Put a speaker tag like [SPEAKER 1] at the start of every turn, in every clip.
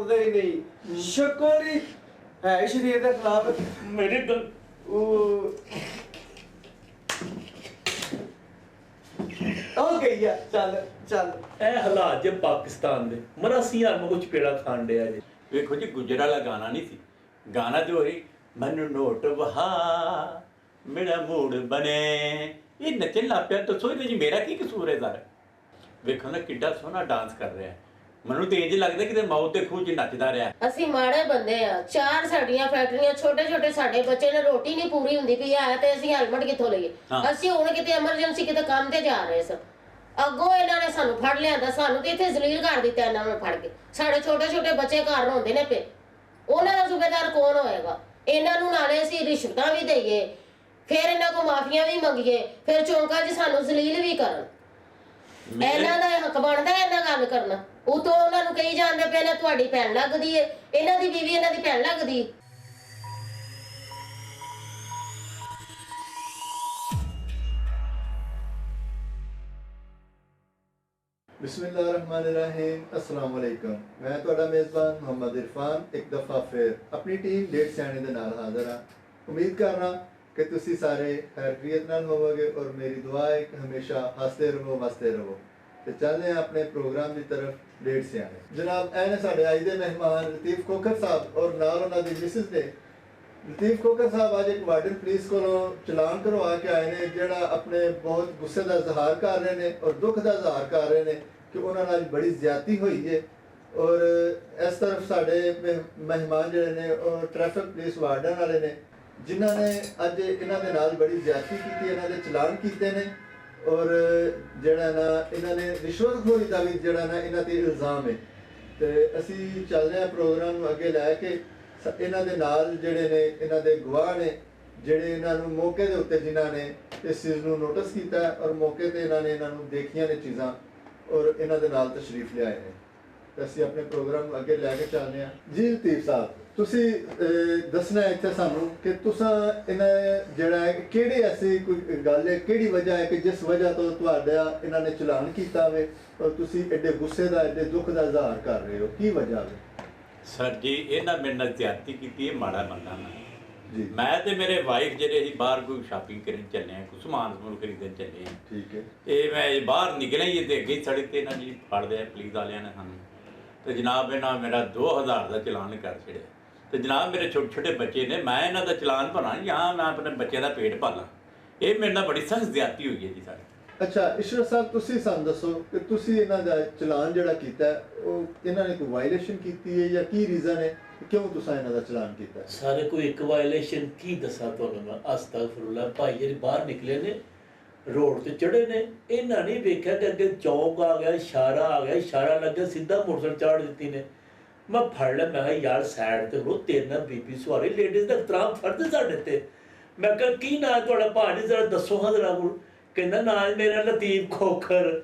[SPEAKER 1] सुनते ही नहीं, शक्ल ही है शरीर के खिलाफ।
[SPEAKER 2] मेरी गल
[SPEAKER 1] गई है, चल चल।
[SPEAKER 2] ਇਹ ਹਾਲਾਤ ਜੇ ਪਾਕਿਸਤਾਨ ਦੇ ਮਰਾ ਸੀ ਹਰ ਕੁਝ ਪੇੜਾ ਖਾਣ ਡਿਆ ਜੀ।
[SPEAKER 3] ਵੇਖੋ ਜੀ ਗੁੱਜਰ ਵਾਲਾ ਗਾਣਾ ਨਹੀਂ ਸੀ, ਗਾਣਾ ਜੋ ਹੋਈ ਮੈਨੂੰ ਨੋਟ ਵਹਾ ਮੇਰਾ ਮੂਡ ਬਣੇ, ਇਹ ਨੱਚਣ ਲੱਗ ਪਿਆ। ਦੱਸੋ ਇਹਦੇ 'ਚ ਮੇਰਾ ਕੀ ਕਸੂਰ ਹੈ ਸਰ? ਵੇਖੋ ਨਾ ਕਿੱਡਾ ਸੋਹਣਾ ਡਾਂਸ ਕਰ ਰਿਹਾ, ਮੈਨੂੰ ਤੇ ਇੰਜ ਲੱਗਦਾ ਕਿ ਮੌਤ ਦੇ ਖੂਹ 'ਚ ਨੱਚਦਾ ਰਿਹਾ।
[SPEAKER 4] ਅਸੀਂ ਮਾੜੇ ਬੰਦੇ ਆ, 4 ਸਾਡੀਆਂ ਫੈਕਟਰੀਆਂ, ਛੋਟੇ ਛੋਟੇ ਸਾਡੇ ਬੱਚੇ ਨੇ, ਰੋਟੀ ਨਹੀਂ ਪੂਰੀ ਹੁੰਦੀ ਪਈ ਹੈ ਤੇ ਅਸੀਂ ਹੈਲਮਟ ਕਿੱਥੋਂ ਲਈਏ? ਅਸੀਂ ਹੁਣ ਕਿਤੇ ਐਮਰਜੈਂਸੀ ਕਿਤੇ ਕੰਮ ਤੇ ਜਾ ਰਹੇ ਸਾਂ, ਅੱਗੋਂ ਇਹਨਾਂ ਨੇ ਸਾਨੂੰ ਫੜ ਲਿਆਂਦਾ, ਸਾਨੂੰ ਤੇ ਇੱਥੇ ਜ਼ਲੀਲ ਕਰ ਦਿੱਤਾ ਇਹਨਾਂ ਨੂੰ ਫੜ ਕੇ। ਸਾਡੇ ਛੋਟੇ ਛੋਟੇ ਬੱਚੇ ਘਰ ਰੋਂਦੇ ਨੇ ਪਏ, ਉਹਨਾਂ ਦਾ ਜ਼ਿੰਮੇਦਾਰ ਕੌਣ ਹੋਏਗਾ? ਇਹਨਾਂ ਨੂੰ ਨਾਲੇ ਅਸੀਂ ਰਿਸ਼ਵਤਾਂ ਵੀ ਦਈਏ, ਫਿਰ ਇਹਨਾਂ ਕੋ ਮਾਫੀਆਂ ਵੀ ਮੰਗੀਏ, ਫਿਰ ਚੌਂਕਾਂ 'ਚ ਸਾਨੂੰ ਜ਼ਲੀਲ ਵੀ ਕਰਨ। ਇਹਨਾਂ ਦਾ ਹੱਕ ਬਣਦਾ ਇਹਨਾਂ ਗੱਲ ਕਰਨਾ। ਉਤੋਂ ਉਹਨਾਂ ਨੂੰ ਕਹੀ ਜਾਂਦੇ ਪਏ ਨੇ ਤੁਹਾਡੀ ਭੈਣ ਲੱਗਦੀ ਏ, ਇਹਨਾਂ ਦੀ ਬੀਵੀ ਇਹਨਾਂ ਦੀ ਭੈਣ ਲੱਗਦੀ।
[SPEAKER 5] बिस्मिल्लाहिर्रहमानिर्रहीम, अस्सलाम वालेकुम। मैं ਤੁਹਾਡਾ ਮੇਜ਼ਬਾਨ ਮੁਹੰਮਦ ਇਰਫਾਨ ਇੱਕ ਦਫਾ ਫਿਰ ਆਪਣੀ ਟੀਮ ਡੇਟ ਸਿਆਣੇ ਦੇ ਨਾਲ ਹਾਜ਼ਰ ਹਾਂ। ਉਮੀਦ ਕਰਨਾ ਕਿ ਤੁਸੀਂ ਸਾਰੇ ਖੈਰੀਅਤ ਨਾਲ ਹੋਵੋਗੇ ਔਰ ਮੇਰੀ ਦੁਆ ਹੈ ਕਿ ਹਮੇਸ਼ਾ ਹੱਸਦੇ ਰਹੋ, ਵਸਦੇ ਰਹੋ। ਤੇ ਚੱਲਦੇ ਹਾਂ ਆਪਣੇ ਪ੍ਰੋਗਰਾਮ ਦੀ ਤਰਫ। ਡੇਟ ਸਿਆਣੇ ਜਨਾਬ, ਇਹ ਨੇ ਸਾਡੇ ਅੱਜ ਦੇ ਮਹਿਮਾਨ ਲਤੀਫ ਕੋਕਰ ਸਾਹਿਬ ਔਰ ਨਾਲ ਉਹਨਾਂ ਦੀ ਮਿਸਿਸ ਨੇ। ਲਤੀਫ ਕੋਕਰ ਸਾਹਿਬ ਅੱਜ ਇੱਕ ਵਾਰਡਨ ਪੁਲਿਸ ਕੋਲੋਂ ਚਲਾਨ ਕਰਵਾ ਕੇ ਆਏ ਨੇ, ਜਿਹੜਾ ਆਪਣੇ ਬਹੁਤ ਗੁੱਸੇ ਦਾ ਇਜ਼ਹਾਰ ਕਰ ਰਹੇ ਨੇ ਔਰ ਦੁੱਖ ਦਾ ਇਜ਼ਹਾਰ ਕਰ ਰਹੇ ਨੇ ਕਿ ਉਹਨਾਂ ਨਾਲ ਬੜੀ ਜ਼ਿਆਦਤੀ ਹੋਈ ਹੈ। ਔਰ ਇਸ ਤਰਫ ਸਾਡੇ ਮਹਿਮਾਨ ਜਿਹੜੇ ਨੇ ਉਹ ਟ੍ਰੈਫਿਕ ਪੁਲਿਸ ਵਾਰਡਨ ਵਾਲੇ ਨੇ, ਜਿਨ੍ਹਾਂ ਨੇ ਅੱਜ ਇਹਨਾਂ ਦੇ ਨਾਲ ਬੜੀ ਜ਼ਿਆਦਤੀ ਕੀਤੀ, ਇਹਨਾਂ ਦੇ ਚਲਾਨ ਕੀਤੇ ਨੇ। ਔਰ ਜਿਹੜਾ ਨਾ ਇਹਨਾਂ ਨੇ ਰਿਸ਼ਵਤਖੋਰੀ ਦਾ ਵੀ ਜਿਹੜਾ ਨਾ ਇਹਨਾਂ 'ਤੇ ਇਲਜ਼ਾਮ ਹੈ। ਤੇ ਅਸੀਂ ਚੱਲਦੇ ਹਾਂ ਪ੍ਰੋਗਰਾਮ ਨੂੰ ਅੱਗੇ ਲੈ ਕੇ। ਇਹਨਾਂ ਦੇ ਨਾਲ ਜਿਹੜੇ ਨੇ ਇਹਨਾਂ ਦੇ ਗਵਾਹ ਨੇ, ਜਿਹੜੇ ਇਹਨਾਂ ਨੂੰ ਮੌਕੇ ਦੇ ਉੱਤੇ ਜਿਨ੍ਹਾਂ ਨੇ ਇਸ ਚੀਜ਼ ਨੂੰ ਨੋਟਿਸ ਕੀਤਾ ਔਰ ਮੌਕੇ ਤੇ ਇਹਨਾਂ ਨੇ ਇਹਨਾਂ ਨੂੰ ਦੇਖੀਆਂ ਨੇ ਚੀਜ਼ਾਂ ਔਰ ਇਹਨਾਂ ਦੇ ਨਾਲ ਤਸ਼ਰੀਫ ਲਿਆਏ ਨੇ। ਤੇ ਅਸੀਂ ਆਪਣੇ ਪ੍ਰੋਗਰਾਮ ਨੂੰ ਅੱਗੇ ਲੈ ਕੇ ਚੱਲਦੇ ਹਾਂ। ਜੀ ਲਤੀਫ ਸਾਹਿਬ, ਤੁਸੀਂ ਦੱਸਣਾ ਇੱਥੇ ਸਾਨੂੰ ਕਿ ਤੁਸੀਂ ਇਹਨਾਂ ਜਿਹੜਾ ਹੈ ਕਿਹੜੀ ਐਸੀ ਕੋਈ ਗੱਲ ਹੈ, ਕਿਹੜੀ ਵਜ੍ਹਾ ਹੈ ਕਿ ਜਿਸ ਵਜ੍ਹਾ ਤੋਂ ਤੁਹਾਡਾ ਇਹਨਾਂ ਨੇ ਚਲਾਨ ਕੀਤਾ ਹੋਵੇ ਔਰ ਤੁਸੀਂ ਐਡੇ ਗੁੱਸੇ ਦਾ, ਐਡੇ ਦੁੱਖ ਦਾ ਇਜ਼ਹਾਰ ਕਰ ਰਹੇ ਹੋ? ਕੀ ਵਜ੍ਹਾ ਹੈ?
[SPEAKER 3] ਸਰ ਜੀ ਇਹਨਾਂ ਮੇਰੇ ਨਾਲ ਜ਼ਿਆਦਤੀ ਕੀਤੀ ਹੈ, ਮਾੜਾ ਮੰਨਦਾ ਮੈਂ
[SPEAKER 5] ਜੀ।
[SPEAKER 3] ਮੈਂ ਤੇ ਮੇਰੇ ਵਾਈਫ ਜਿਹੜੇ ਅਸੀਂ ਬਾਹਰ ਕੋਈ ਸ਼ਾਪਿੰਗ ਕਰਨ ਚੱਲੇ ਹਾਂ, ਕੋਈ ਸਮਾਨ ਸਮੂਨ ਖਰੀਦਣ ਚੱਲੇ ਹਾਂ।
[SPEAKER 5] ਠੀਕ ਹੈ।
[SPEAKER 3] ਤੇ ਮੈਂ ਬਾਹਰ ਨਿਕਲਿਆ ਹੀ ਤੇ ਅੱਗੇ ਸੜਕ ਤੇ ਇਹਨਾਂ ਜੀ ਫੜਦੇ ਆ ਪੁਲਿਸ ਵਾਲਿਆਂ ਨੇ ਸਾਨੂੰ। ਤੇ ਜਨਾਬ ਇਹਨਾਂ ਮੇਰਾ 2000 ਦਾ ਚਲਾਨ ਕਰ ਛੜਿਆ। ਤੇ ਜਨਾਬ ਮੇਰੇ ਛੋਟੇ ਛੋਟੇ ਬੱਚੇ ਨੇ, ਮੈਂ ਇਹਨਾਂ ਦਾ ਚਲਾਨ ਭਰਾਂ ਜਾਂ ਮੈਂ ਆਪਣੇ ਬੱਚੇ ਦਾ ਪੇਟ ਪਾਲਾਂ? ਇਹ ਮੇਰੇ ਨਾਲ ਬੜੀ ਸਖਤ ਜ਼ਿਆਦਤੀ ਹੋਈ ਹੈ ਜੀ ਸਰ।
[SPEAKER 5] ਅੱਛਾ ਇਸ਼ਰਤ ਸਾਹਿਬ, ਤੁਸੀਂ ਸਾਨੂੰ ਦੱਸੋ ਕਿ ਤੁਸੀਂ ਇਹਨਾਂ ਦਾ ਚਲਾਨ ਜਿਹੜਾ ਕੀਤਾ ਉਹ ਇਹਨਾਂ ਨੇ ਕੋਈ ਵਾਇਲੇਸ਼ਨ ਕੀਤੀ ਹੈ ਜਾਂ ਕੀ ਰੀਜ਼ਨ ਹੈ, ਕਿਉਂ ਤੁਸੀਂ ਇਹਨਾਂ ਦਾ ਚਲਾਨ ਕੀਤਾ?
[SPEAKER 2] ਸਾਰੇ ਕੋਈ ਇੱਕ ਵਾਇਲੇਸ਼ਨ ਕੀ ਦੱਸਾਂ ਤੁਹਾਨੂੰ ਮੈਂ? ਅਸਤਗਫੁਰੁੱਲਾਹ। ਭਾਈ ਜਿਹੜੇ ਬਾਹਰ ਨਿਕਲੇ ਨੇ, ਰੋਡ ਤੇ ਚੜੇ ਨੇ, ਇਹਨਾਂ ਨੇ ਵੇਖਿਆ ਕਿ ਅੱਗੇ ਚੌਕ ਆ ਗਿਆ, ਇਸ਼ਾਰਾ ਆ ਗਿਆ, ਇਸ਼ਾਰਾ ਲੱਗਿਆ, ਸਿੱਧਾ ਮੋਟਰਸਾਈਕਲ ਚਾੜ ਦਿੱਤੀ ਨੇ। ਮੈਂ ਫੜ ਲਿਆ, ਮੈਂ ਕਿਹਾ ਯਾਰ ਸਾਈਡ ਤੇ ਹੋ, ਤੇਰੇ ਨਾਲ ਬੀਬੀ ਸਵਾਰੀ, ਲੇਡੀਜ਼ ਦਾ ਇਤਰਾਮ ਫਰਜ਼ ਸਾਡੇ ਤੇ। ਮੈਂ ਕਿਹਾ ਕੀ ਨਾਂ ਤੁਹਾਡਾ ਭਾਜੀ, ਜ਼ਰਾ ਦੱਸੋ ਹਾਂ ਜ਼ਰਾ। ਕਹਿੰਦਾ ਨਾਂ ਮੇਰਾ ਲਤੀਫ ਖੋਖਰ।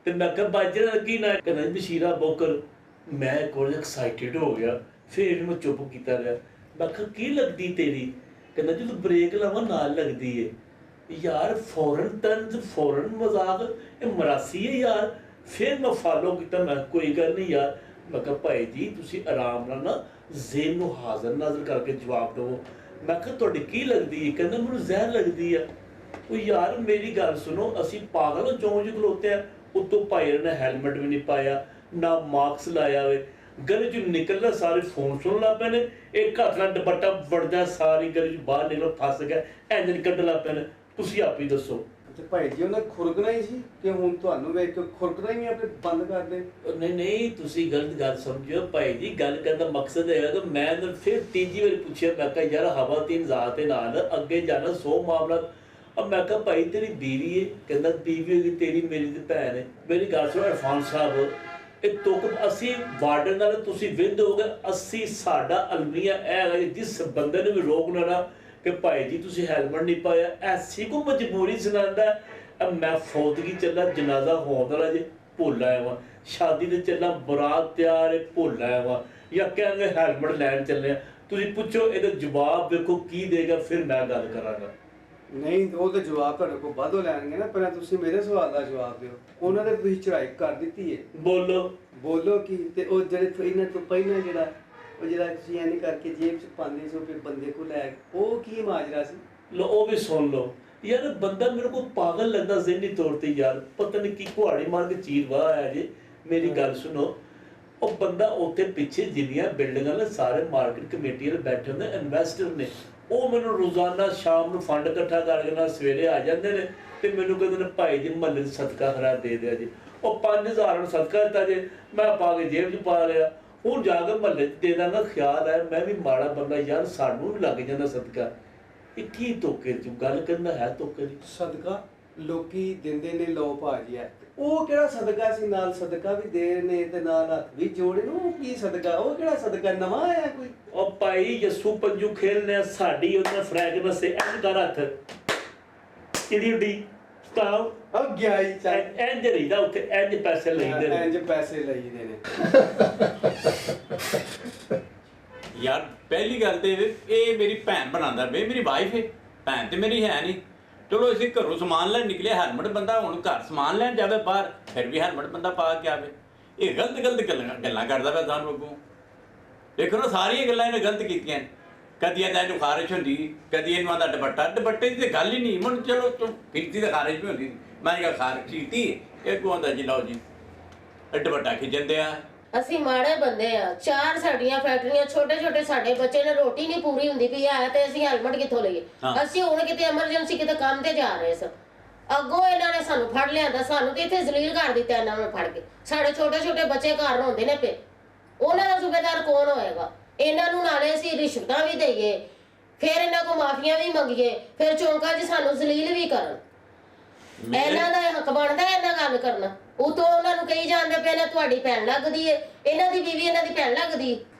[SPEAKER 2] ਤੇ ਮੈਂ ਕਿਹਾ ਬਾਜੇ ਦਾ ਕੀ ਨਾਂ? ਕਹਿੰਦਾ ਬਸ਼ੀਰਾ ਬੋਕਰ। ਮੈਂ ਕੋਲ ਐਕਸਾਈਟਿਡ ਹੋ ਗਿਆ, ਫਿਰ ਇਹਨੂੰ ਚੁੱਪ ਕੀਤਾ ਰਿਹਾ। ਮੈਂ ਕਿਹਾ ਕੀ ਲੱਗਦੀ ਤੇਰੀ? ਕਹਿੰਦਾ ਜਦੋਂ ਬ੍ਰੇਕ ਲਾਵਾਂ ਨਾਲ ਲੱਗਦੀ ਏ। ਯਾਰ ਫੌਰਨ ਤੰਜ਼, ਫੌਰਨ ਮਜ਼ਾਕ, ਇਹ ਮਰਾਸੀ ਹੈ ਯਾਰ। ਫਿਰ ਮੈਂ ਫਾਲੋ ਕੀਤਾ, ਮੈਂ ਕੋਈ ਗੱਲ ਨਹੀਂ ਯਾਰ। ਮੈਂ ਕਿਹਾ ਭਾਈ ਜੀ ਤੁਸੀਂ ਆਰਾਮ ਨਾਲ ਨਾ ਜ਼ੇਨ ਨੂੰ ਹਾਜ਼ਰ ਨਾਜ਼ਰ ਕਰਕੇ ਜਵਾਬ ਦਿਓ। ਮੈਂ ਕਿਹਾ ਤੁਹਾਡੀ ਕੀ ਲੱਗਦੀ ਹੈ? ਕਹਿੰਦਾ ਮੈਨੂੰ ਜ਼ਹਿਰ ਲੱਗਦੀ ਆ। ਉਹ ਯਾਰ ਮੇਰੀ ਗੱਲ ਸੁਣੋ, ਅਸੀਂ ਪਾਗਲ ਚੌਂਕ 'ਚ ਖਲੋਤੇ ਆ, ਉੱਤੋਂ ਭਾਈ ਨੇ ਹੈਲਮਟ ਵੀ ਨਹੀਂ ਪਾਇਆ, ਨਾ ਮਾਸਕ ਲਾਇਆ ਵੇ। ਗਲੀ 'ਚ ਨਿਕਲਦਾ ਸਾਰੇ ਫੋਨ ਸੁਣ ਲੱਗ ਪਏ ਨੇ, ਇੱਕ ਹੱਥ ਨਾਲ ਦੁਪੱਟਾ ਵੜਦਾ, ਸਾਰੀ ਗਲੀ 'ਚ ਬਾਹਰ ਨਿਕਲ ਫਸ ਗਿਆ, ਇੰਜ ਕੱਢ ਲੱਗ ਪਏ ਨੇ। ਤੁਸੀਂ ਆਪ ਹੀ ਦੱਸੋ।
[SPEAKER 1] ਤੇ ਭਾਈ ਜੀ ਉਹਨਾਂ ਖੁਰਕਣਾ ਹੀ ਸੀ ਕਿ ਹੁਣ ਤੁਹਾਨੂੰ ਵੇਖ ਕੇ ਖੁਰਕਣਾ ਹੀ ਆਪਣੇ ਬੰਦ ਕਰ ਦੇ?
[SPEAKER 2] ਨਹੀਂ ਨਹੀਂ, ਤੁਸੀਂ ਗਲਤ ਗੱਲ ਸਮਝਿਓ ਭਾਈ ਜੀ। ਗੱਲ ਕਰਨ ਦਾ ਮਕਸਦ ਹੈਗਾ ਕਿ ਮੈਂ ਫਿਰ ਤੀਜੀ ਵਾਰੀ ਪੁੱਛਿਆ, ਮੈਂ ਕਿਹਾ ਯਾਰ ਹਵਾ ਤੀਨ ਜ਼ਾਤ ਦੇ ਨਾਲ ਅੱਗੇ ਜਾਣਾ 100 ਮਾਮਲਾ। अब मैं कहा भाई तेरी बीवी है? कहना बीवी होगी तेरी, मेरी तो भैन है। मेरी गल सुनो इरफान साहब, ਇਹ ਤੁਕ ਅਸੀਂ ਵਾਰਡਨ ਨਾਲ ਤੁਸੀਂ ਵਿੰਦ ਹੋ ਗਏ। ਅਸੀਂ ਸਾਡਾ ਅਲਮੀਆ ਇਹ ਹੈ ਜਿਸ ਬੰਦੇ ਨੂੰ ਵੀ ਰੋਕਣਾ ਨਾ ਕਿ ਭਾਈ ਜੀ ਤੁਸੀਂ ਹੈਲਮਟ ਨਹੀਂ ਪਾਇਆ, ਐਸੀ ਕੋ ਮਜਬੂਰੀ ਸੁਣਾਉਂਦਾ। ਮੈਂ ਫੌਤਗੀ ਚੱਲਾ, ਜਨਾਜ਼ਾ ਹੋਣ ਵਾਲਾ ਜੇ ਭੁੱਲ ਆਇਆ ਵਾਂ, ਸ਼ਾਦੀ ਤੇ ਚੱਲਾਂ, ਬਰਾਤ ਤਿਆਰ ਹੈ ਭੁੱਲ ਆਇਆ ਵਾਂ, ਜਾਂ ਕਹਿੰਦੇ ਹੈਲਮਟ ਲੈਣ ਚੱਲੇ ਆ। ਤੁਸੀਂ ਪੁੱਛੋ ਇਹਦਾ ਜਵਾਬ ਵੇਖੋ ਕੀ ਦੇਗਾ, ਫਿਰ ਮੈਂ ਗੱਲ ਕਰਾਂਗਾ।
[SPEAKER 1] ਨਹੀਂ ਉਹ ਤਾਂ ਜਵਾਬ ਤੁਹਾਡੇ ਕੋਲ ਬਾਅਦੋਂ ਲੈਣਗੇ ਨਾ, ਪਹਿਲਾਂ ਤੁਸੀਂ ਮੇਰੇ ਸਵਾਲ ਦਾ ਜਵਾਬ ਦਿਓ। ਉਹਨਾਂ ਨੇ ਤੁਸੀਂ ਚੜਾਈ ਕਰ ਦਿੱਤੀ ਹੈ, ਬੋਲੋ ਕੀ? ਤੇ ਉਹ ਜਿਹੜੇ ਇਹਨਾਂ ਤੋਂ ਪਹਿਲਾਂ ਜਿਹੜਾ ਤੁਸੀਂ ਐਂ ਕਰਕੇ ਜੇਬ 'ਚ ਪਾਉਂਦੇ ਸੀ ਫਿਰ ਬੰਦੇ ਕੋਲ ਲੈ ਉਹ ਕੀ ਮਾਜਰਾ ਸੀ?
[SPEAKER 2] ਲੋ ਉਹ ਵੀ ਸੁਣ ਲਓ ਯਾਰ, ਬੰਦਾ ਮੇਰੇ ਕੋਲ ਪਾਗਲ ਲੱਗਦਾ ਜ਼ਿਹਨੀ ਤੌਰ ਤੇ ਯਾਰ, ਪਤਾ ਨਹੀਂ ਕੀ ਕੁਹਾੜੀ ਮਾਰ ਕੇ ਚੀਰ ਵਾਹ ਆਇਆ ਜੇ। ਮੇਰੀ ਗੱਲ ਸੁਣੋ, ਉਹ ਬੰਦਾ ਉੱਥੇ ਪਿੱਛੇ ਜਿੰਨੀਆਂ ਬਿਲਡਿੰਗਾਂ ਨੇ ਸਾਰੇ ਮਾਰਕੀਟ ਕਮੇਟੀ ਵਾਲੇ ਬੈਠੇ ਹੁੰਦੇ, ਇਨਵੈਸਟਰ ਨੇ, ਉਹ ਮੈਨੂੰ ਰੋਜ਼ਾਨਾ ਸ਼ਾਮ ਨੂੰ ਫੰਡ ਇਕੱਠਾ ਕਰਕੇ ਨਾਲ ਸਵੇਰੇ ਆ ਜਾਂਦੇ ਨੇ ਤੇ ਮੈਨੂੰ ਕਹਿੰਦੇ ਨੇ ਭਾਈ ਜੀ ਮਹੱਲੇ 'ਚ ਸਦਕਾ ਖਰਾ ਦੇ ਦਿਆ ਜੀ। ਉਹ 5000 ਨੂੰ ਸਦਕਾ ਦਿੱਤਾ ਜੇ, ਮੈਂ ਪਾ ਕੇ ਜੇਬ 'ਚ ਪਾ ਲਿਆ। ਹੁਣ ਜਾ ਕੇ ਮਹੱਲੇ 'ਚ ਦੇ ਦਾਂਗਾ, ਖਿਆਲ ਹੈ ਮੈਂ ਵੀ ਮਾੜਾ ਬੰਦਾ ਯਾਰ, ਸਾਨੂੰ ਵੀ ਲੱਗ ਜਾਂਦਾ ਸਦਕਾ। ਇਹ ਕੀ ਧੋਖੇ 'ਚ ਗੱਲ ਕਰਨਾ ਹੈ? ਧੋਖੇ ਦੀ
[SPEAKER 1] ਸਦਕਾ ਲੋਕੀ ਦਿੰਦੇ ਨੇ, ਲੋ ਭਾਜੀ ਹੈ ਉਹ ਕਿਹੜਾ ਸਦਕਾ ਸੀ? ਨਾਲ ਸਦਕਾ ਵੀ ਦੇ ਨੇ ਤੇ ਨਾਲ ਹੱਥ ਵੀ ਜੋੜੇ ਨੇ, ਉਹ ਕੀ ਸਦਕਾ? ਉਹ ਕਿਹੜਾ ਸਦਕਾ ਨਵਾਂ ਆਇਆ ਕੋਈ?
[SPEAKER 2] ਉਹ ਭਾਈ ਯਸੂ ਪੰਜੂ ਖੇਲਨੇ ਆ, ਸਾਡੀ ਉਹਨਾਂ ਫ੍ਰੈਗਨੈਂਸ ਇੰਜ ਕਰ ਹੱਥ ਕਿਹੜੀ ਉੱਡੀ ਤਾਂ
[SPEAKER 1] ਉਹ ਗਿਆ ਹੀ ਚੱਲ
[SPEAKER 2] ਇੰਜ ਰਹੀਦਾ ਉੱਥੇ, ਇੰਜ ਪੈਸੇ ਲਈਦੇ ਨੇ,
[SPEAKER 1] ਇੰਜ ਪੈਸੇ ਲਈਦੇ ਨੇ।
[SPEAKER 3] ਯਾਰ ਪਹਿਲੀ ਗੱਲ ਤੇ ਇਹ ਮੇਰੀ ਭੈਣ ਬਣਾਉਂਦਾ ਵੇ, ਮੇਰੀ ਵਾਈਫ ਹੈ, ਭੈਣ ਤੇ ਮੇਰੀ ਹੈ ਨਹੀਂ। ਚਲੋ ਅਸੀਂ ਘਰੋਂ ਸਮਾਨ ਲੈਣ ਨਿਕਲੇ, ਹੈਲਮਟ ਬੰਦਾ ਹੁਣ ਘਰ ਸਮਾਨ ਲੈਣ ਜਾਵੇ ਬਾਹਰ, ਫਿਰ ਵੀ ਹੈਲਮਟ ਬੰਦਾ ਪਾ ਕੇ ਆਵੇ। ਇਹ ਗਲਤ ਗੱਲਾਂ ਕਰਦਾ ਪਿਆ ਸਾਨੂੰ ਅੱਗੋਂ। ਦੇਖੋ ਨਾ ਸਾਰੀਆਂ ਗੱਲਾਂ ਇਹਨੇ ਗਲਤ ਕੀਤੀਆਂ। ਕਦੀ ਇਹਨੂੰ ਖਾਰਿਸ਼ ਹੁੰਦੀ, ਕਦੀ ਇਹਨੂੰ ਆਂਦਾ ਦੁਪੱਟੇ ਦੀ ਤਾਂ ਗੱਲ ਹੀ ਨਹੀਂ। ਮੈਨੂੰ ਚਲੋ ਤੂੰ ਕੀਤੀ ਤਾਂ ਖਾਰਿਸ਼ ਵੀ ਹੁੰਦੀ, ਮੈਂ ਕਿਹਾ ਖਾਰਿਸ਼ ਕੀਤੀ, ਇਹ ਕੋ ਆਂਦਾ ਜੀ ਲਓ ਜੀ ਦੁਪੱਟਾ ਖਿੱਚਦੇ ਆ।
[SPEAKER 4] ਅਸੀਂ ਮਾੜੇ ਬੰਦੇ ਆ, 4 ਸਾਡੀਆਂ ਫੈਕਟਰੀਆਂ, ਛੋਟੇ ਛੋਟੇ ਸਾਡੇ ਬੱਚੇ ਨੇ, ਰੋਟੀ ਨਹੀਂ ਪੂਰੀ ਹੁੰਦੀ ਪਈ ਆ ਤੇ ਅਸੀਂ ਹੈਲਮਟ ਕਿੱਥੋਂ ਲਈਏ? ਅਸੀਂ ਹੁਣ ਕਿਤੇ ਐਮਰਜੈਂਸੀ ਕਿਤੇ ਕੰਮ ਤੇ ਜਾ ਰਹੇ ਸਾਂ, ਅੱਗੋਂ ਇਹਨਾਂ ਨੇ ਸਾਨੂੰ ਫੜ ਲਿਆਂਦਾ, ਸਾਨੂੰ ਤੇ ਇੱਥੇ ਜ਼ਲੀਲ ਕਰ ਦਿੱਤਾ ਇਹਨਾਂ ਨੂੰ ਫੜ ਕੇ। ਸਾਡੇ ਛੋਟੇ ਛੋਟੇ ਬੱਚੇ ਘਰ ਰੋਂਦੇ ਨੇ ਪਏ, ਉਹਨਾਂ ਦਾ ਜ਼ਿੰਮੇਦਾਰ ਕੌਣ ਹੋਏਗਾ? ਇਹਨਾਂ ਨੂੰ ਨਾਲੇ ਅਸੀਂ ਰਿਸ਼ਵਤਾਂ ਵੀ ਦਈਏ, ਫਿਰ ਇਹਨਾਂ ਕੋਲ ਮਾਫੀਆਂ ਵੀ ਮੰਗੀਏ, ਫਿਰ ਚੌਂਕਾਂ 'ਚ ਸਾਨੂੰ ਜ਼ਲੀਲ ਵੀ ਕਰਨ। ਇਹਨਾਂ ਦਾ ਹੱਕ ਬਣਦਾ ਇਹਨਾਂ ਗੱਲ ਕਰਨਾ। ਉਤੋਂ ਉਹਨਾਂ ਨੂੰ ਕਹੀ ਜਾਂਦੇ ਪਏ ਨੇ ਤੁਹਾਡੀ ਭੈਣ ਲੱਗਦੀ ਏ, ਇਹਨਾਂ ਦੀ ਬੀਵੀ ਇਹਨਾਂ ਦੀ ਭੈਣ ਲੱਗਦੀ।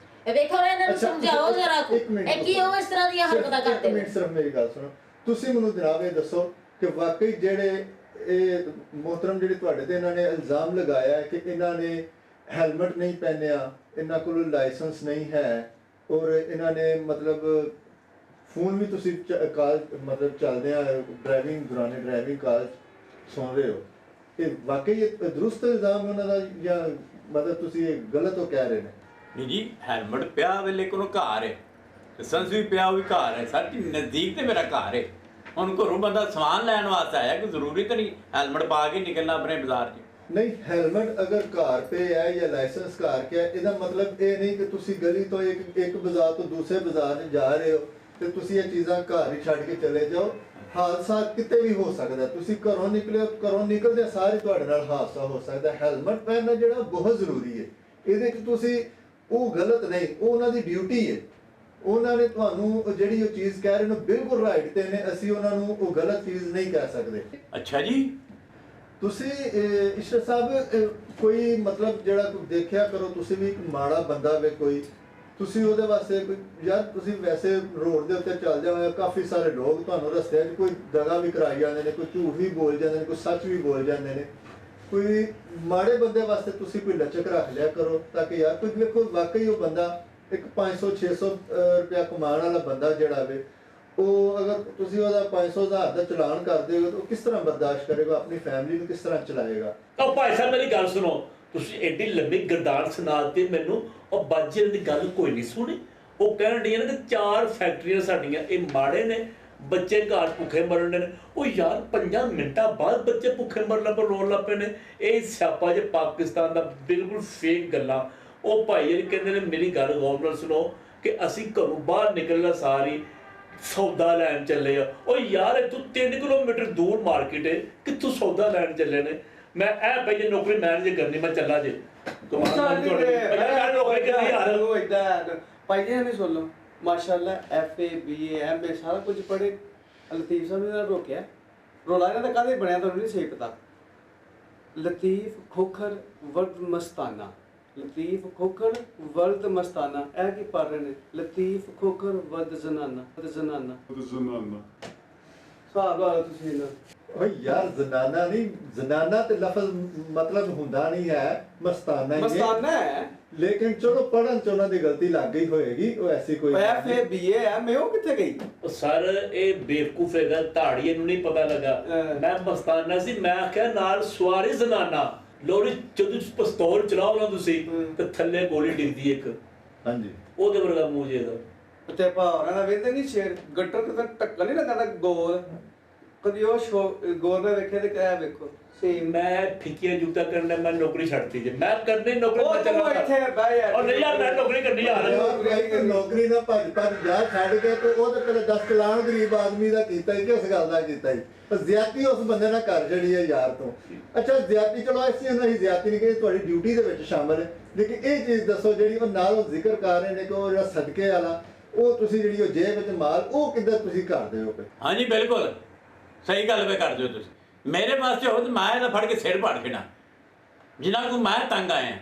[SPEAKER 4] ਵੇਖੋ ਨਾ ਇਹਨਾਂ ਨੂੰ ਸਮਝਾਓ ਜ਼ਰਾ ਕੋ, ਇਹ ਕੀ ਉਹ ਇਸ ਤਰ੍ਹਾਂ ਦੀਆਂ ਹਰਕਤਾਂ ਕਰਦੇ ਨੇ?
[SPEAKER 5] ਸਿਰਫ ਮੇਰੀ ਗੱਲ ਸੁਣੋ, ਤੁਸੀਂ ਮੈਨੂੰ ਜਨਾਬ ਇਹ ਦੱਸੋ ਕਿ ਵਾਕਈ ਜਿਹੜੇ ਇਹ ਮੁਹਤਰਮ ਜਿਹੜੇ ਤੁਹਾਡੇ ਤੇ ਇਹਨਾਂ ਨੇ ਇਲਜ਼ਾਮ ਲਗਾਇਆ ਹੈ ਕਿ ਇਹਨਾਂ ਨੇ ਹੈਲਮਟ ਨਹੀਂ ਪਹਿਨਿਆ, ਇਹਨਾਂ ਕੋਲ ਲਾਇਸੈਂਸ ਨਹੀਂ ਹੈ, ਔਰ ਇਹਨਾਂ ਨੇ ਮਤਲਬ ਫੋਨ ਵੀ ਤੁਸੀਂ ਕਾਲ ਮਤਲਬ ਚੱਲਦੇ ਆ ਡਰਾਈਵਿੰਗ ਦੌਰਾਨ ਡਰਾਈਵਿੰਗ ਕਾਲ ਸੁਣ ਰਹੇ ਹੋ, ਇਹ ਵਾਕਈ ਇਹ ਦਰੁਸਤ ਇਲਜ਼ਾਮ ਉਹਨਾਂ ਦਾ ਜਾਂ ਮਤਲਬ ਤੁਸੀਂ ਇਹ ਗਲਤ ਹੋ ਕਹਿ ਰਹੇ ਨੇ?
[SPEAKER 3] ਨਹੀਂ ਜੀ, ਹੈਲਮਟ ਪਿਆ ਵੇ ਲੇਕਿਨ ਉਹ ਘਰ ਹੈ, ਲਾਇਸੈਂਸ ਵੀ ਪਿਆ ਉਹ ਵੀ ਘਰ ਹੈ, ਸਰ ਨਜ਼ਦੀਕ ਤੇ ਮੇਰਾ ਘਰ ਹੈ। ਹੁਣ ਘਰੋਂ ਬੰਦਾ ਸਮਾਨ ਲੈਣ ਵਾਸਤੇ ਆਇਆ, ਕੋਈ ਜ਼ਰੂਰੀ ਤਾਂ ਨਹੀਂ ਹੈਲਮਟ ਪਾ ਕੇ ਨਿਕਲਣਾ ਆਪਣੇ ਬਾਜ਼ਾਰ 'ਚ।
[SPEAKER 5] ਨਹੀਂ, ਹੈਲਮਟ ਅਗਰ ਘਰ पे है या लाइसेंस कार के है, ਇਹਦਾ ਮਤਲਬ ਇਹ ਨਹੀਂ ਕਿ ਤੁਸੀਂ ਗਲੀ ਤੋਂ ਇੱਕ ਬਾਜ਼ਾਰ ਤੋਂ ਦੂਸਰੇ ਬਾਜ਼ਾਰ 'ਚ ਜਾ ਰਹੇ ਹੋ ਤੇ ਤੁਸੀਂ ਇਹ ਚੀਜ਼ਾਂ ਘਰ ਹੀ ਛੱਡ ਕੇ ਚਲੇ ਜਾਓ। ਹਾਦਸਾ ਕਿਤੇ ਵੀ ਹੋ ਸਕਦਾ, ਤੁਸੀਂ ਘਰੋਂ ਨਿਕਲੇ, ਘਰੋਂ ਨਿਕਲਦੇ ਸਾਰੇ ਤੁਹਾਡੇ ਨਾਲ ਹਾਦਸਾ ਹੋ ਸਕਦਾ। ਹੈਲਮਟ ਪਹਿਨਣਾ ਜਿਹੜਾ ਬਹੁਤ ਜ਼ਰੂਰੀ ਹੈ, ਇਹਦੇ 'ਚ ਤੁਸੀਂ ਉਹ ਗਲਤ ਨਹੀਂ, ਉਹ ਉਹਨਾਂ ਦੀ ਡਿਊਟੀ ਹੈ। ਉਹਨਾਂ ਨੇ ਤੁਹਾਨੂੰ ਜਿਹੜੀ ਉਹ ਚੀਜ਼ ਕਹਿ ਰਹੇ ਨੇ ਬਿਲਕੁਲ ਰਾਈਟ ਤੇ ਨੇ, ਅਸੀਂ ਉਹਨਾਂ ਨੂੰ ਉਹ ਗਲਤ ਚੀਜ਼ ਨਹੀਂ ਕਹਿ ਸਕਦੇ।
[SPEAKER 3] ਅੱਛਾ ਜੀ,
[SPEAKER 5] ਤੁਸੀਂ ਇਸ਼ਰਤ ਸਾਹਿਬ ਕੋਈ ਮਤਲਬ ਜਿਹੜਾ ਕੋਈ ਦੇਖਿਆ ਕਰੋ, ਤੁਸੀਂ ਵੀ ਇੱਕ ਮਾੜਾ ਬੰਦਾ ਵੇ ਕੋਈ, ਤੁਸੀਂ ਉਹਦੇ ਵਾਸਤੇ ਕੋਈ ਯਾਰ ਤੁਸੀਂ ਵੈਸੇ ਰੋਡ ਦੇ ਉੱਤੇ ਚੱਲ ਜਾਓ, ਕਾਫੀ ਸਾਰੇ ਲੋਕ ਤੁਹਾਨੂੰ ਰਸਤੇ 'ਚ ਕੋਈ ਦਗਾ ਵੀ ਕਰਾਈ ਜਾਂਦੇ ਨੇ, ਕੋਈ ਝੂਠ ਵੀ ਬੋਲ ਜਾਂਦੇ ਨੇ, ਕੋਈ ਸੱਚ ਵੀ ਬੋਲ ਜਾਂਦੇ ਨੇ। ਕੋਈ ਮਾੜੇ ਬੰਦੇ ਵਾਸਤੇ ਤੁਸੀਂ ਕੋਈ ਲਚਕ ਰੱਖ ਲਿਆ ਕਰੋ ਤਾਂ ਕਿ ਯਾਰ ਕੋਈ ਵੇਖੋ ਵਾਕਈ ਉਹ ਬੰਦਾ ਇੱਕ 500-600 ਰੁਪਇਆ ਕਮਾਉਣ ਵਾਲਾ ਬੰਦਾ ਜਿਹੜਾ ਵੇ, ਉਹ ਅਗਰ ਤੁਸੀਂ ਉਹਦਾ 500,000 ਦਾ ਚਲਾਨ ਕਰ ਦਿਓ ਤਾਂ ਉਹ ਕਿਸ ਤਰ੍ਹਾਂ ਬਰਦਾਸ਼ਤ ਕਰੇਗਾ, ਆਪਣੀ ਫੈਮਿਲੀ ਨੂੰ ਕਿਸ ਤਰ੍ਹਾਂ ਚਲਾਏਗਾ?
[SPEAKER 2] ਉਹ ਭਾਈ ਸਾਹਿਬ ਮੇਰੀ ਗੱਲ ਸੁਣੋ, ਤੁਸੀਂ ਐਡੀ ਲੰਬੀ ਗਰਦਾਨ ਸੁਣਾਤੀ ਮੈਨੂੰ, ਉਹ ਬਾਜੇ ਦੀ ਗੱਲ ਕੋਈ ਨਹੀਂ ਸੁਣੀ। ਉਹ ਕਹਿਣ ਡੀਆਂ ਨੇ ਕਿ 4 ਫੈਕਟਰੀਆਂ ਸਾਡੀਆਂ ਇਹ ਮਾੜੇ ਨੇ, ਬੱਚੇ ਘਰ ਭੁੱਖੇ ਮਰਨ ਨੇ। ਉਹ ਯਾਰ 5 ਮਿੰਟਾਂ ਬਾਅਦ ਬੱਚੇ ਭੁੱਖੇ ਮਰਨ ਪਰ ਰੋਣ ਲੱਗ ਪਏ ਨੇ। ਇਹ ਸਿਆਪਾ ਜੇ ਪਾਕਿਸਤਾਨ ਦਾ ਬਿਲਕੁਲ ਫੇਕ ਗੱਲਾਂ। ਉਹ ਭਾਈ ਇਹ ਕਹਿੰਦੇ ਨੇ, ਮੇਰੀ ਗੱਲ ਗੌਰ ਨਾਲ ਸੁਣੋ ਕਿ ਅਸੀਂ ਘਰੋਂ ਬਾਹਰ ਨਿਕਲਣਾ ਸਾਰੀ ਸੌਦਾ ਲੈਣ ਚੱਲੇ ਆ। ਉਹ ਯਾਰ ਇੱਥੋਂ 3 ਕਿਲੋਮੀਟਰ ਦੂਰ ਮਾਰਕੀਟ ਹੈ, ਕਿੱਥੋਂ ਸੌਦਾ ਲੈਣ ਚੱਲੇ ਨੇ? ਮੈਂ ਇਹ ਪਈ ਜੇ ਨੌਕਰੀ ਮੈਨੇਜ ਕਰਨੀ, ਮੈਂ ਚੱਲਾ ਜੇ ਨੌਕਰੀ ਕਰਨੀ ਯਾਰ।
[SPEAKER 1] ਭਾਈ ਜੀ ਨੇ ਸੁਣ ਲਓ, ਮਾਸ਼ਾਅੱਲਾ FA BA MA ਸਾਰਾ ਕੁਝ ਪੜ੍ਹੇ। ਲਤੀਫ ਸਾਹਿਬ ਨੇ ਰੋਕਿਆ, ਰੋਲਾ ਇਹਨਾਂ ਦਾ ਕਾਹਦੇ ਬਣਿਆ ਤੁਹਾਨੂੰ ਨਹੀਂ ਸਹੀ ਪਤਾ। ਲਤੀਫ ਖੋਖਰ ਵਰਦ ਮਸਤਾਨਾ, ਲਤੀਫ ਖੋਖਰ ਵਰਦ ਮਸਤਾਨਾ, ਇਹ ਕੀ ਪੜ੍ਹ ਰਹੇ ਨੇ? ਲਤੀਫ ਖੋਖਰ ਵਰਦ ਜ਼ਨਾਨਾ, ਜ਼ਨਾਨਾ। ਹਿਸਾਬ ਲਾ ਲਓ ਤੁਸੀਂ ਇਹਨਾਂ
[SPEAKER 5] ਓਏ ਯਾਰ ਜ਼ਨਾਨਾ ਨਹੀਂ, ਜ਼ਨਾਨਾ ਤੇ ਲਫ਼ਜ਼ ਮਤਲਬ ਹੁੰਦਾ ਨਹੀਂ ਹੈ, ਮਸਤਾਨਾ ਹੀ ਹੈ।
[SPEAKER 1] ਮਸਤਾਨਾ ਹੈ
[SPEAKER 5] ਲੇਕਿਨ ਚਲੋ ਪੜਨ ਚ ਉਹਨਾਂ ਦੀ ਗਲਤੀ ਲੱਗ ਗਈ ਹੋਏਗੀ, ਉਹ ਐਸੀ ਕੋਈ
[SPEAKER 1] ਐਫਏ ਬੀਏ ਹੈ ਮੈਂ ਉਹ ਕਿੱਥੇ ਗਈ
[SPEAKER 2] ਉਹ ਸਰ ਇਹ ਬੇਵਕੂਫ ਹੈਗਾ, ਧਾੜੀ ਇਹਨੂੰ ਨਹੀਂ ਪਤਾ ਲੱਗਾ। ਮੈਂ ਮਸਤਾਨਾ ਸੀ, ਮੈਂ ਆਖਿਆ ਨਾਲ ਸਵਾਰੀ ਜ਼ਨਾਨਾ। ਲੋਰੀ ਜਦੋਂ ਪਿਸਤੌਲ ਚਲਾਓ ਨਾ ਤੁਸੀਂ ਤੇ ਥੱਲੇ ਗੋਲੀ ਡਿੱਗਦੀ ਇੱਕ,
[SPEAKER 5] ਹਾਂਜੀ
[SPEAKER 2] ਉਹਦੇ ਵਰਗਾ ਮੂੰਹ ਜੇ ਦਾ।
[SPEAKER 1] ਤੇ ਭਾਵਨਾ ਦਾ ਵੇਖਦੇ ਨਹੀਂ ਸ਼ੇਰ ਗੱਟਰ ਕਿਤੇ ਟੱਕਾ ਨਹੀਂ ਲੱਗਦਾ ਗੋਲ, ਕਦੀ ਉਹ ਗੋਲ ਦਾ ਵੇਖਿਆ ਤੇ ਕਿਆ ਵੇਖੋ
[SPEAKER 2] ਤੇ ਮੈਂ ਫਿੱਕੀਆਂ ਜੁੱਤਾ ਕਰਨਾ, ਮੈਂ ਨੌਕਰੀ ਛੱਡਤੀ ਜੇ। ਮੈਂ ਕਰਨੀ ਨੌਕਰੀ
[SPEAKER 1] ਉਹ
[SPEAKER 2] ਮੈਂ
[SPEAKER 1] ਤੂੰ
[SPEAKER 2] ਚੱਲਣਾ
[SPEAKER 1] ਇੱਥੇ ਬਹਿ ਯਾਰ।
[SPEAKER 2] ਉਹ ਨਹੀਂ ਯਾਰ, ਮੈਂ ਨੌਕਰੀ ਕਰਨੀ ਯਾਰ।
[SPEAKER 5] ਨੌਕਰੀ ਨਾ ਭੱਜ ਜਾ ਛੱਡ ਕੇ, ਤੇ ਉਹ ਤੇ ਪਹਿਲੇ 10 ਚਲਾਨ ਗਰੀਬ ਆਦਮੀ ਦਾ ਕੀਤਾ ਹੀ, ਕਿਸ ਗੱਲ ਦਾ ਕੀਤਾ ਹੀ। ਜ਼ਿਆਦਤੀ ਉਸ ਬੰਦੇ ਨਾਲ ਕਰ ਛੜੀ ਹੈ ਯਾਰ ਤੋਂ। ਅੱਛਾ ਜ਼ਿਆਦਤੀ ਚਲੋ ਅਸੀਂ ਉਹਨਾਂ ਦੀ ਜ਼ਿਆਦਤੀ ਨਹੀਂ ਕਿ ਤੁਹਾਡੀ ਡਿਊਟੀ ਦੇ ਵਿੱਚ ਸ਼ਾਮਲ ਹੈ, ਲੇਕਿਨ ਇਹ ਚੀਜ਼ ਦੱਸੋ ਜਿਹੜੀ ਉਹ ਨਾਲ ਉਹ ਜ਼ਿਕਰ ਕਰ ਰਹੇ ਨੇ ਕਿ ਉਹ ਜਿਹੜਾ ਸਦਕੇ ਵਾਲਾ, ਉਹ ਤੁਸੀਂ ਜਿਹੜੀ ਉਹ ਜੇਬ ਵਿੱਚ ਮਾਲ, ਉਹ ਕਿੱਦਾਂ ਤੁਸੀਂ ਕਰਦੇ ਹੋ?
[SPEAKER 3] ਹਾਂਜੀ ਬਿਲਕੁਲ ਸਹੀ ਗੱਲ ਵੇ ਕਰਦੇ ਹੋ ਤੁਸੀਂ। ਮੇਰੇ ਵਾਸਤੇ ਹੋ ਤਾਂ ਮੈਂ ਇਹਦਾ ਫੜ ਕੇ ਸਿਰ ਪਾੜ ਖੇਣਾ, ਜਿਨ੍ਹਾਂ ਨੂੰ ਮੈਂ ਤੰਗ ਆਇਆ।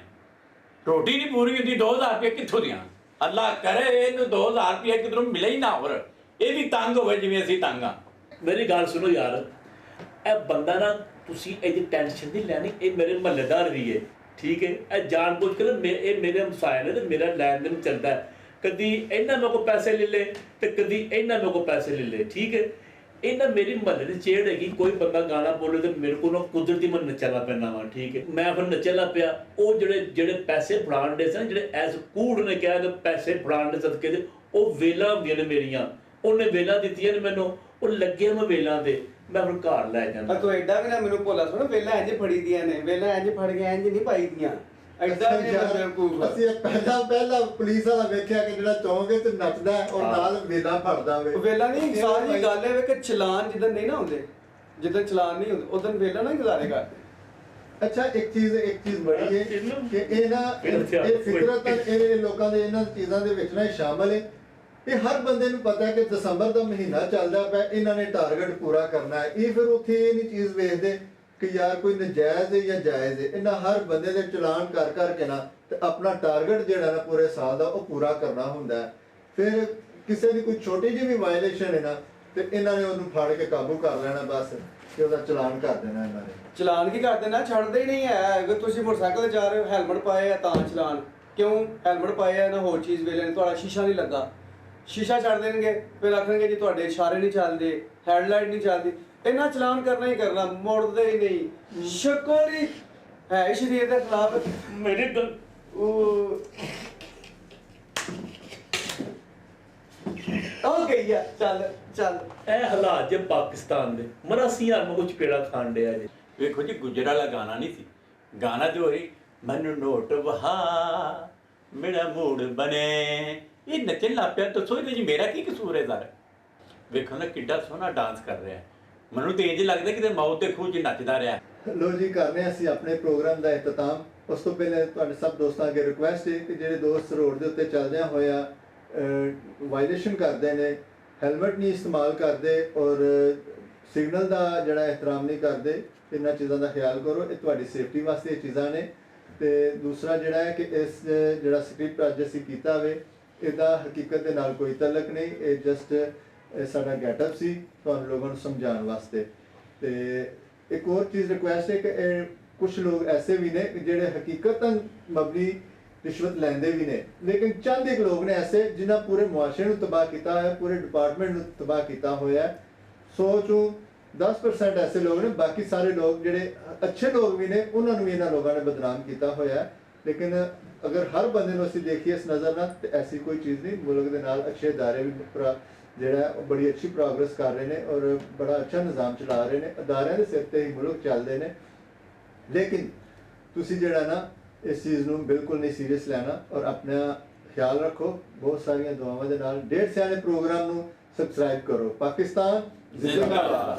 [SPEAKER 3] ਰੋਟੀ ਨਹੀਂ ਪੂਰੀ ਹੁੰਦੀ, 2000 ਰੁਪਏ ਕਿੱਥੋਂ ਦੀਆਂ? ਅੱਲਾ ਕਰੇ ਇਹਨੂੰ 2000 ਰੁਪਏ ਕਿਧਰੋਂ ਮਿਲੇ ਹੀ ਨਾ, ਹੋਰ ਇਹ ਵੀ ਤੰਗ ਹੋਵੇ ਜਿਵੇਂ ਅਸੀਂ ਤੰਗ ਆ।
[SPEAKER 2] ਮੇਰੀ ਗੱਲ ਸੁਣੋ ਯਾਰ, ਇਹ ਬੰਦਾ ਨਾ, ਤੁਸੀਂ ਇਹਦੀ ਟੈਨਸ਼ਨ ਨਹੀਂ ਲੈਣੀ, ਇਹ ਮੇਰੇ ਮਹੱਲੇਦਾਰ ਵੀ ਹੈ, ਠੀਕ ਹੈ। ਇਹ ਜਾਣ ਬੁੱਝ ਕੇ ਇਹ ਮੇਰੇ ਹਮਸਾਇਆ ਨੇ ਤੇ ਮੇਰਾ ਲੈਣ ਦੇਣ ਚੱਲਦਾ ਹੈ। ਕਦੀ ਇਹਨਾਂ ਮੇਰੇ ਕੋਲ ਪੈਸੇ ਲੈ ਲੈ ਤੇ ਕਦੀ ਇਹਨਾਂ ਮੇਰੇ ਕੋਲ ਪੈਸੇ ਲੈ ਲੈ, ਠੀਕ ਹੈ। ਇਹਨਾਂ ਮੇਰੀ ਮਹੱਲੇ ਦੀ ਚੇੜ ਹੈਗੀ, ਕੋਈ ਬੰਦਾ ਗਾਣਾ ਬੋਲੇ ਤੇ ਮੇਰੇ ਕੋਲ ਨਾ ਕੁਦਰਤੀ ਮੈਂ ਨੱਚਣਾ ਪੈਂਦਾ ਵਾ, ਠੀਕ ਹੈ। ਮੈਂ ਫਿਰ ਨੱਚਣਾ ਪਿਆ, ਉਹ ਜਿਹੜੇ ਪੈਸੇ ਫੜਾਉਣ ਦੇ ਸਨ, ਜਿਹੜੇ ਐਸ ਕੂੜ ਨੇ ਕਿਹਾ ਕਿ ਪੈਸੇ ਫੜਾਉਣ ਦੇ ਸਦਕੇ ਦੇ, ਉਹ ਵੇਲਾਂ ਹੁੰਦੀਆਂ ਨੇ ਮੇਰੀਆਂ, ਉਹਨੇ ਵੇਲਾਂ ਦਿੱਤੀਆਂ ਨੇ ਮੈਨੂੰ, ਉਹ ਲੱਗਿਆ ਮੈਂ ਵੇਲਾਂ ਤੇ, ਮੈਂ ਫਿਰ ਘਰ ਲੈ ਜਾਂਦਾ।
[SPEAKER 1] ਤੂੰ ਐਡਾ ਵੀ ਨਾ ਮੈਨੂੰ ਭੋਲਾ ਸੁਣ, ਵੇਲਾ ਇੰਜ ਫੜੀ ਦੀਆਂ ਨੇ, ਵੇਲਾ ਇੰਜ ਫੜ ਕੇ ਇੰਜ ਨਹੀਂ ਪਾਈ ਦੀਆਂ, ਐਡਾ ਵੀ ਬੇਵਕੂਫ।
[SPEAKER 5] ਅਸੀਂ ਪਹਿਲਾਂ ਪੁਲਿਸ ਵਾਲਾ ਵੇਖਿਆ ਕਿ ਜਿਹੜਾ ਚੌਂਕ ਤੇ ਨੱਚਦਾ ਔਰ ਨਾਲ ਵੇਲਾ ਫੜਦਾ ਵੇ।
[SPEAKER 1] ਵੇਲਾ ਨਹੀਂ, ਸਾਰੀ ਗੱਲ ਹੈ ਕਿ ਚਲਾਨ ਜਿੱਦਾਂ ਨਹੀਂ ਨਾ ਹੁੰਦੇ, ਜਿੱਦਾਂ ਚਲਾਨ ਨਹੀਂ ਹੁੰਦੇ ਉਦੋਂ ਵੇਲਾ ਨਾ ਗੁਜ਼ਾਰੇ ਕਰਦੇ।
[SPEAKER 5] ਅੱਛਾ ਇੱਕ ਚੀਜ਼ ਬੜੀ ਹੈ ਕਿ ਇਹ ਨਾ ਇਹ ਫਿਤਰਤ ਇਹ ਲੋਕਾਂ ਦੇ ਇਹਨਾਂ ਚੀਜ਼ਾਂ ਦੇ ਵਿੱਚ ਨਾ ਸ਼ਾਮਲ ਹੈ। ਇਹ ਹਰ ਬੰਦੇ ਨੂੰ ਪਤਾ ਹੈ ਕਿ ਦਸੰਬਰ ਦਾ ਮਹੀਨਾ ਚੱਲਦਾ ਪਿਆ, ਇਹਨਾਂ ਨੇ ਟਾਰਗੇਟ ਪੂਰਾ ਕਰਨਾ ਹੈ। ਇਹ ਫਿਰ ਉੱਥੇ ਇਹ ਨਹੀਂ ਚੀਜ਼ ਵੇਖਦੇ ਕਿ ਯਾਰ ਕੋਈ ਨਜਾਇਜ਼ ਹੈ ਜਾਂ ਜਾਇਜ਼ ਹੈ। ਇਹਨਾਂ ਹਰ ਬੰਦੇ ਦੇ ਚਲਾਨ ਕਰ ਕਰਕੇ ਨਾ ਤੇ ਆਪਣਾ ਟਾਰਗੇਟ ਜਿਹੜਾ ਨਾ ਪੂਰੇ ਸਾਲ ਦਾ ਉਹ ਪੂਰਾ ਕਰਨਾ ਹੁੰਦਾ ਹੈ। ਫਿਰ ਕਿਸੇ ਦੀ ਕੋਈ ਛੋਟੀ ਜਿਹੀ ਵੀ ਵਾਇਲੇਸ਼ਨ ਹੈ ਨਾ ਤੇ ਇਹਨਾਂ ਨੇ ਉਹਨੂੰ ਫੜ ਕੇ ਕਾਬੂ ਕਰ ਲੈਣਾ ਬਸ, ਤੇ ਉਹਦਾ ਚਲਾਨ ਕਰ ਦੇਣਾ ਇਹਨਾਂ ਨੇ।
[SPEAKER 1] ਚਲਾਨ ਕੀ ਕਰ ਦੇਣਾ, ਛੱਡਦੇ ਹੀ ਨਹੀਂ ਹੈ। ਅਗਰ ਤੁਸੀਂ ਮੋਟਰਸਾਈਕਲ ਤੇ ਜਾ ਰਹੇ ਹੋ, ਹੈਲਮਟ ਪਾਏ ਆ ਤਾਂ ਚਲਾਨ, ਕਿਉਂ ਹੈਲਮਟ ਪਾਏ ਆ ਨਾ ਹੋਰ ਚੀਜ਼ ਵੇਲੇ ਨੇ, ਤੁਹਾਡਾ ਸ਼ੀਸ਼ਾ ਨਹੀਂ ਲੱਗਾ, ਸ਼ੀਸ਼ਾ ਛੱਡ ਦੇਣਗੇ, ਫਿਰ ਆਖਣਗੇ ਜੀ ਤੁਹਾਡੇ ਇਸ਼ਾਰੇ ਨਹੀਂ ਚੱਲਦੇ, ਹੈਡਲਾਈਟ ਨਹੀਂ ਚੱਲਦੀ। ਇਹਨਾਂ ਚਲਾਨ ਕਰਨਾ ਹੀ ਕਰਨਾ, ਮੋੜਦੇ ਹੀ ਨਹੀਂ। ਸ਼ਕਲ ਹੀ ਹੈ ਸ਼ਰੀਰ ਦੇ ਖਿਲਾਫ।
[SPEAKER 2] ਮੇਰੇ ਗੱਲ
[SPEAKER 1] ਉਹ ਗਈ ਆ, ਚੱਲ ਚੱਲ।
[SPEAKER 2] ਇਹ ਹਾਲਾਤ ਜੇ ਪਾਕਿਸਤਾਨ ਦੇ, ਮਰਾਸੀਆਂ ਨੂੰ ਕੁਝ ਪੇੜਾ ਖਾਣ ਡਿਆ ਜੇ।
[SPEAKER 3] ਵੇਖੋ ਜੀ ਗੁਜਰਾ ਵਾਲਾ ਗਾਣਾ ਨਹੀਂ ਸੀ, ਗਾਣਾ ਤੇ ਹੋਈ ਮੈਨੂੰ ਨੋਟ ਵਹਾ ਮੇਰਾ ਮੂਡ ਬਣੇ। ਇਹ ਨੱਚਣ ਲੱਗ ਪਿਆ, ਦੱਸੋ ਇਹਦੇ 'ਚ ਮੇਰਾ ਕੀ ਕਸੂਰ ਹੈ ਸਰ? ਵੇਖੋ ਨਾ ਕਿੱਡਾ ਸੋਹਣਾ ਡਾਂਸ ਕਰ ਰਿਹਾ, ਮੈਨੂੰ ਤੇ ਇੰਜ ਲੱਗਦਾ ਕਿ ਮੌਤ ਦੇ ਖੂਹ 'ਚ ਨੱਚਦਾ ਰਿਹਾ।
[SPEAKER 5] ਲੋ ਜੀ, ਕਰਨੇ ਅਸੀਂ ਆਪਣੇ ਪ੍ਰੋਗਰਾਮ ਦਾ ਇਖਤਤਾਮ। ਉਸ ਤੋਂ ਪਹਿਲੇ ਤੁਹਾਡੇ ਸਭ ਦੋਸਤਾਂ ਅੱਗੇ ਰਿਕੁਐਸਟ ਹੈ ਕਿ ਜਿਹੜੇ ਦੋਸਤ ਰੋਡ ਦੇ ਉੱਤੇ ਚੱਲਦਿਆਂ ਹੋਇਆ ਵਾਇਲੇਸ਼ਨ ਕਰਦੇ ਨੇ, ਹੈਲਮਟ ਨਹੀਂ ਇਸਤੇਮਾਲ ਕਰਦੇ ਔਰ ਸਿਗਨਲ ਦਾ ਜਿਹੜਾ ਇਹਤਰਾਮ ਨਹੀਂ ਕਰਦੇ, ਇਹਨਾਂ ਚੀਜ਼ਾਂ ਦਾ ਖਿਆਲ ਕਰੋ। ਇਹ ਤੁਹਾਡੀ ਸੇਫਟੀ ਵਾਸਤੇ ਇਹ ਚੀਜ਼ਾਂ ਨੇ। ਤੇ ਦੂਸਰਾ ਜਿਹੜਾ ਹੈ ਕਿ ਇਸ ਜਿਹੜਾ ਸਕ੍ਰਿਪਟ ਅੱਜ ਅਸੀਂ ਕੀਤਾ ਵੇ, ਇਹਦਾ ਹਕੀਕਤ ਦੇ ਨਾਲ ਕੋਈ ਤਲਕ ਨਹੀਂ, ਇਹ ਜਸਟ ਸਾਡਾ ਗੈਟਅਪ ਸੀ ਤੁਹਾਨੂੰ ਲੋਕਾਂ ਨੂੰ ਸਮਝਾਉਣ ਵਾਸਤੇ। ਤੇ ਇੱਕ ਹੋਰ ਚੀਜ਼ ਰਿਕੁਐਸਟ ਹੈ ਕਿ ਕੁਝ ਲੋਕ ਐਸੇ ਵੀ ਨੇ ਜਿਹੜੇ ਹਕੀਕਤਨ ਮਬਨੀ ਰਿਸ਼ਵਤ ਲੈਂਦੇ ਵੀ ਨੇ, ਲੇਕਿਨ ਚੰਦ ਇੱਕ ਲੋਕ ਨੇ ਐਸੇ ਜਿਨ੍ਹਾਂ ਪੂਰੇ ਮੁਆਸ਼ਰੇ ਨੂੰ ਤਬਾਹ ਕੀਤਾ ਹੋਇਆ, ਪੂਰੇ ਡਿਪਾਰਟਮੈਂਟ ਨੂੰ ਤਬਾਹ ਕੀਤਾ ਹੋਇਆ। 100 ਚੋਂ 10% ਐਸੇ ਲੋਕ ਨੇ, ਬਾਕੀ ਸਾਰੇ ਲੋਕ ਜਿਹੜੇ ਅੱਛੇ ਲੋਕ ਵੀ ਨੇ ਉਹਨਾਂ ਨੂੰ ਵੀ ਇਹਨਾਂ ਲੋਕਾਂ ਨੇ ਬਦਨਾਮ ਕੀਤਾ ਹੋਇਆ। ਲੇਕਿਨ ਅਗਰ ਹਰ ਬੰਦੇ ਨੂੰ ਅਸੀਂ ਦੇਖੀਏ ਇਸ ਨਜ਼ਰ ਨਾਲ ਤੇ ਐਸੀ ਕੋਈ ਚੀਜ਼ ਨਹੀਂ। ਮੁਲਕ ਦੇ ਨਾਲ ਅੱਛੇ ਅਦਾਰੇ ਵੀ ਜਿਹੜਾ ਉਹ ਬੜੀ ਅੱਛੀ ਪ੍ਰੋਗਰੈਸ ਕਰ ਰਹੇ ਨੇ ਔਰ ਬੜਾ ਅੱਛਾ ਨਿਜ਼ਾਮ ਚਲਾ ਰਹੇ ਨੇ। ਅਦਾਰਿਆਂ ਦੇ ਸਿਰ ਤੇ ਹੀ ਮੁਲਕ ਚੱਲਦੇ ਨੇ। ਲੇਕਿਨ ਤੁਸੀਂ ਜਿਹੜਾ ਨਾ ਇਸ ਚੀਜ਼ ਨੂੰ ਬਿਲਕੁਲ ਨਹੀਂ ਸੀਰੀਅਸ ਲੈਣਾ ਔਰ ਆਪਣਾ ਖਿਆਲ ਰੱਖੋ। ਬਹੁਤ ਸਾਰੀਆਂ ਦੁਆਵਾਂ ਦੇ ਨਾਲ 1.5 ਸਿਆਣੇ ਪ੍ਰੋਗਰਾਮ ਨੂੰ ਸਬਸਕ੍ਰਾਈਬ ਕਰੋ। ਪਾਕਿਸਤਾਨ ਜ਼ਿੰਦਾਬਾਦ।